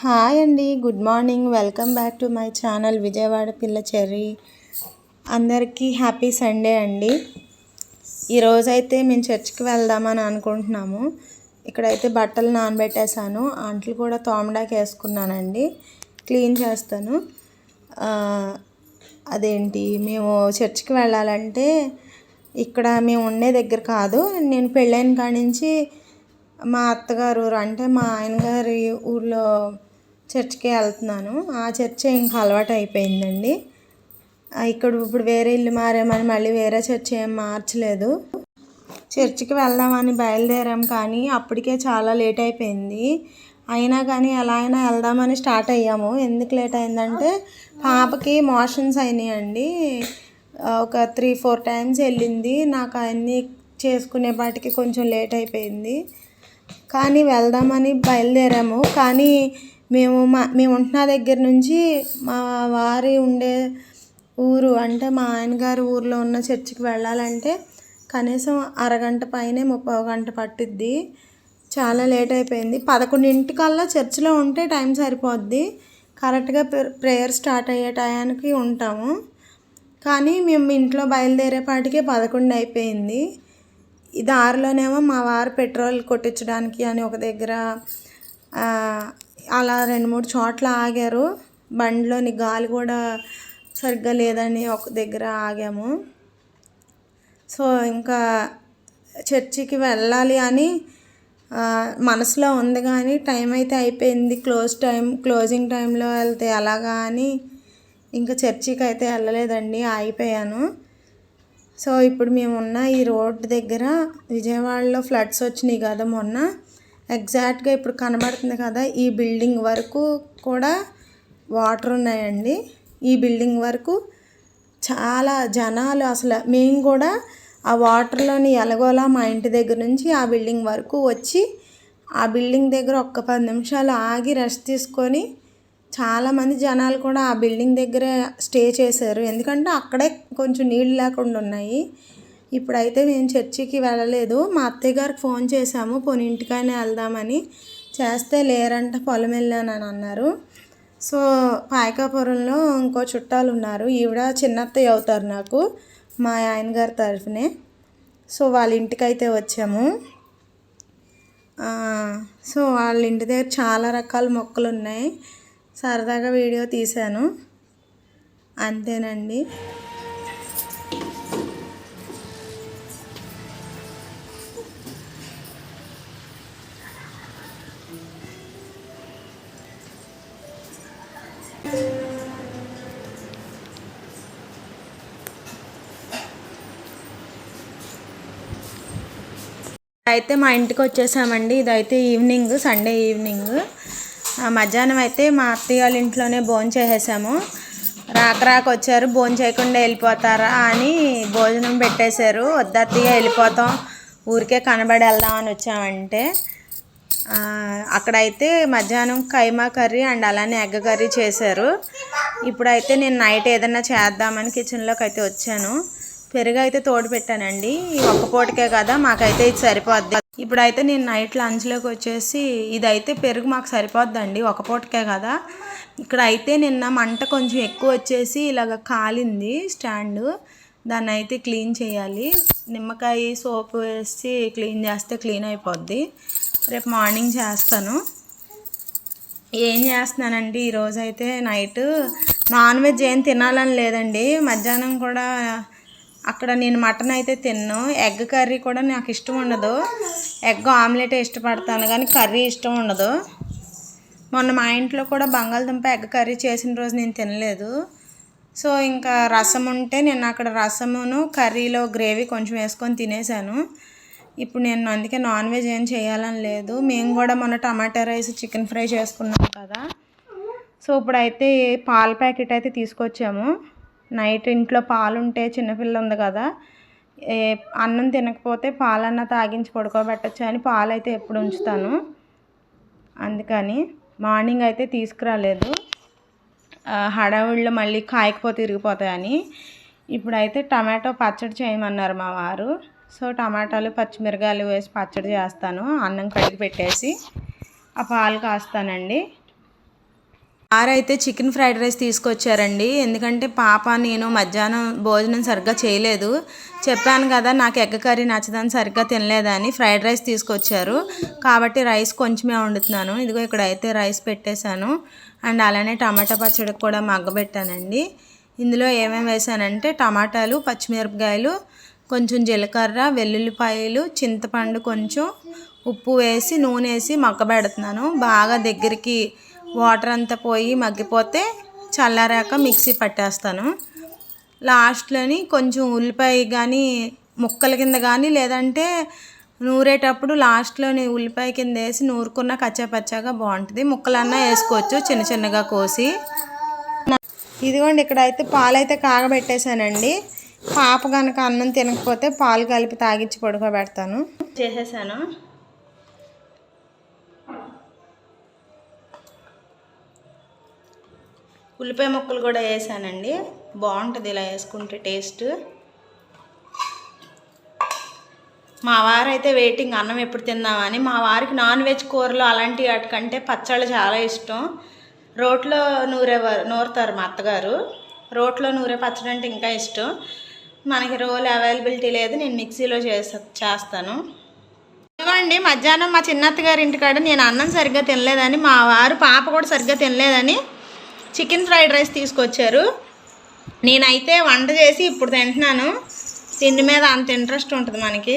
Hi అండి, good morning. Welcome back to my channel Vijayawada పిల్ల cherry. అందరికీ హ్యాపీ సండే అండి. ఈరోజైతే మేము చర్చ్కి వెళ్దామని అనుకుంటున్నాము. ఇక్కడైతే బట్టలు నానబెట్టేశాను, అంట్లు కూడా తోమడానికి వేసుకున్నానండి, క్లీన్ చేస్తాను. అదేంటి, మేము చర్చ్కి వెళ్ళాలంటే ఇక్కడ మేము ఉండే దగ్గర కాదు, నేను పెళ్ళైన కాడి నుంచి మా అత్తగారు ఊరు అంటే మా ఆయన గారి ఊర్లో చర్చ్కి వెళ్తున్నాను. ఆ చర్చే ఇంకా అలవాటు అయిపోయిందండి. ఇక్కడ ఇప్పుడు వేరే ఇల్లు మారామని మళ్ళీ వేరే చర్చ్ ఏం మార్చలేదు. చర్చ్కి వెళ్దామని బయలుదేరాం కానీ అప్పటికే చాలా లేట్ అయిపోయింది. అయినా కానీ ఎలా అయినా వెళ్దామని స్టార్ట్ అయ్యాము. ఎందుకు లేట్ అయిందంటే పాపకి మోషన్స్ అయినాయండి. ఒక 3-4 టైమ్స్ వెళ్ళింది. నాకు అవన్నీ చేసుకునేపాటికి కొంచెం లేట్ అయిపోయింది. కానీ వెళ్దామని బయలుదేరాము. కానీ మేము ఉంటున్న దగ్గర నుంచి మా వారి ఉండే ఊరు అంటే మా ఆయనగారి ఊర్లో ఉన్న చర్చికి వెళ్ళాలంటే కనీసం అరగంట పైనే 30 గంట పట్టుద్ది. చాలా లేట్ అయిపోయింది. 11 చర్చిలో ఉంటే టైం సరిపోద్ది. కరెక్ట్గా ప్రేయర్ స్టార్ట్ అయ్యే టయానికి ఉంటాము. కానీ మేము ఇంట్లో బయలుదేరేపాటికే 11 అయిపోయింది. ఈ దారిలోనేమో మా వారు పెట్రోల్ కొట్టించడానికి అని ఒక దగ్గర అలా 2-3 చోట్ల ఆగారు. బండిలోని గాలి కూడా సరిగ్గా లేదని ఒక దగ్గర ఆగాము. సో ఇంకా చర్చికి వెళ్ళాలి అని మనసులో ఉంది కానీ టైం అయితే అయిపోయింది. క్లోజింగ్ టైంలో వెళ్తే ఎలాగా అని ఇంకా చర్చికి అయితే వెళ్ళలేదండి, ఆగిపోయాను. సో ఇప్పుడు మేమున్న ఈ రోడ్డు దగ్గర విజయవాడలో ఫ్లడ్స్ వచ్చినాయి కదా మొన్న, ఎగ్జాక్ట్గా ఇప్పుడు కనబడుతుంది కదా, ఈ బిల్డింగ్ వరకు కూడా వాటర్ ఉన్నాయండి. ఈ బిల్డింగ్ వరకు చాలా జనాలు, అసలు మేము కూడా ఆ వాటర్లోని ఎలాగోలా మా ఇంటి దగ్గర నుంచి ఆ బిల్డింగ్ వరకు వచ్చి ఆ బిల్డింగ్ దగ్గర ఒక్క 10 నిమిషాలు ఆగి రెస్ట్ తీసుకొని చాలామంది జనాలు కూడా ఆ బిల్డింగ్ దగ్గరే స్టే చేశారు. ఎందుకంటే అక్కడే కొంచెం నీళ్ళు లేకుండా ఉన్నాయి. ఇప్పుడైతే మేము చర్చికి వెళ్ళలేదు. మా అత్తయ్య గారికి ఫోన్ చేశాము, పోనీ ఇంటికైనా వెళ్దామని. చేస్తే లేరంట, పొలం వెళ్ళానని అన్నారు. సో పాయకాపురంలో ఇంకో చుట్టాలు ఉన్నారు, ఈవిడ చిన్నత్తయ్య అవుతారు నాకు, మా ఆయన గారి తరఫునే. సో వాళ్ళ ఇంటికైతే వచ్చాము. సో వాళ్ళ ఇంటి దగ్గర చాలా రకాల మొక్కలు ఉన్నాయి. సరదాగా వీడియో తీశాను, అంతేనండి. అయితే మా ఇంటికి వచ్చేసామండి. ఇదైతే ఈవినింగ్, సండే ఈవినింగ్. మధ్యాహ్నం అయితే మా అత్తయ్య వాళ్ళ ఇంట్లోనే భోజనం చేసేసాము. రాక వచ్చారు, భోజనం చేయకుండా వెళ్ళిపోతారా అని భోజనం పెట్టేశారు. వద్దు అత్తయ్య, వెళ్ళిపోతాం, ఊరికే కనబడి వెళ్దామని వచ్చామంటే అక్కడైతే మధ్యాహ్నం కైమా కర్రీ అండ్ అలానే ఎగ్ కర్రీ చేశారు. ఇప్పుడైతే నేను నైట్ ఏదైనా చేద్దామని కిచెన్లోకి అయితే వచ్చాను. పెరుగు అయితే తోడు పెట్టానండి, ఈ ఒక్క పూటకే కదా, మాకైతే ఇది సరిపోద్ది. ఇప్పుడైతే నేను నైట్ లంచ్లోకి వచ్చేసి ఇదైతే పెరుగు మాకు సరిపోద్దండి, ఒక పూటకే కదా. ఇక్కడ అయితే నిన్న మంట కొంచెం ఎక్కువ వచ్చేసి ఇలాగ కాలింది స్టాండ్, దాన్ని అయితే క్లీన్ చేయాలి. నిమ్మకాయ సోపు వేసి క్లీన్ చేస్తే క్లీన్ అయిపోద్ది. రేపు మార్నింగ్ చేస్తాను. ఏం చేస్తున్నానండి, ఈరోజైతే నైట్ నాన్ వెజ్ ఏం తినాలని లేదండి. మధ్యాహ్నం కూడా అక్కడ నేను మటన్ అయితే తిన్నాను. ఎగ్ కర్రీ కూడా నాకు ఇష్టం ఉండదు. ఎగ్ ఆమ్లెట్ ఇష్టపడతాను కానీ కర్రీ ఇష్టం ఉండదు. మొన్న మా ఇంట్లో కూడా బంగాళదుంప ఎగ్ కర్రీ చేసిన రోజు నేను తినలేదు. సో ఇంకా రసం ఉంటే నేను అక్కడ రసమును కర్రీలో గ్రేవీ కొంచెం వేసుకొని తినేసాను. ఇప్పుడు నేను అందుకే నాన్ వెజ్ ఏం చేయాలని లేదు. మేము కూడా మొన్న టమాటా రైస్, చికెన్ ఫ్రై చేసుకున్నాం కదా. సో ఇప్పుడైతే పాల ప్యాకెట్ అయితే తీసుకొచ్చాము. నైట్ ఇంట్లో పాలు ఉంటే, చిన్నపిల్ల ఉంది కదా, అన్నం తినకపోతే పాలన్న తాగించి పడుకోబెట్టచ్చు అని పాలు అయితే ఎప్పుడు ఉంచుతాను. అందుకని మార్నింగ్ అయితే తీసుకురాలేదు, హడావుడిలో మళ్ళీ కాయకపోతే ఇరిగిపోతాయని. ఇప్పుడైతే టమాటో పచ్చడి చేయమన్నారు మా వారు. సో టమాటాలు, పచ్చిమిరకాయలు వేసి పచ్చడి చేస్తాను. అన్నం కడిగి పెట్టేసి ఆ పాలు కాస్తానండి. వారైతే చికెన్ ఫ్రైడ్ రైస్ తీసుకొచ్చారండి. ఎందుకంటే పాప నేను మధ్యాహ్నం భోజనం సరిగ్గా చేయలేదు. చెప్పాను కదా నాకు ఎగ్ కర్రీ నచ్చదని, సరిగ్గా తినలేదని. ఫ్రైడ్ రైస్ తీసుకొచ్చారు కాబట్టి రైస్ కొంచెమే వండుతున్నాను. ఇదిగో ఇక్కడైతే రైస్ పెట్టేశాను. అండ్ అలానే టమాటా పచ్చడికి కూడా మగ్గబెట్టానండి. ఇందులో ఏమేమి వేసానంటే టమాటాలు, పచ్చిమిరపకాయలు, కొంచెం జీలకర్ర, వెల్లుల్లిపాయలు, చింతపండు, కొంచెం ఉప్పు వేసి నూనె వేసి మగ్గబెడుతున్నాను. బాగా దగ్గరికి వాటర్ అంతా పోయి మగ్గిపోతే చల్లారాక మిక్సీ పట్టేస్తాను. లాస్ట్లోని కొంచెం ఉల్లిపాయ కానీ ముక్కల కింద కానీ లేదంటే నూరేటప్పుడు లాస్ట్లోని ఉల్లిపాయ కింద వేసి నూరుకున్న కచ్చాపచ్చాగా బాగుంటుంది. ముక్కలన్నా వేసుకోవచ్చు చిన్న చిన్నగా కోసి. ఇదిగోండి ఇక్కడైతే పాలైతే కాగబెట్టేశానండి. పాప కనుక అన్నం తినకపోతే పాలు కలిపి తాగించి పడుకోబెడతాను. చేసేసాను. ఉల్లిపాయ ముక్కలు కూడా వేసానండి. బాగుంటుంది ఇలా వేసుకుంటే టేస్ట్. మా వారైతే వెయిటింగ్ అన్నం ఎప్పుడు తిందామని. మా వారికి నాన్ వెజ్ కూరలు అలాంటి వాటికంటే పచ్చళ్ళు చాలా ఇష్టం. రోట్లో నూరుతారు మా అత్తగారు. రోట్లో నూరే పచ్చడి అంటే ఇంకా ఇష్టం. మనకి రోల్ అవైలబిలిటీ లేదు, నేను మిక్సీలో చేస్తాను. ఇదిగోండి మధ్యాహ్నం మా చిన్నత్తగారి ఇంటికాడ నేను అన్నం సరిగ్గా తినలేదని, మా వారు పాప కూడా సరిగ్గా తినలేదని చికెన్ ఫ్రైడ్ రైస్ తీసుకొచ్చారు. నేనైతే వంట చేసి ఇప్పుడు తింటున్నాను. తిండి మీద అంత ఇంట్రెస్ట్ ఉంటుంది మనకి.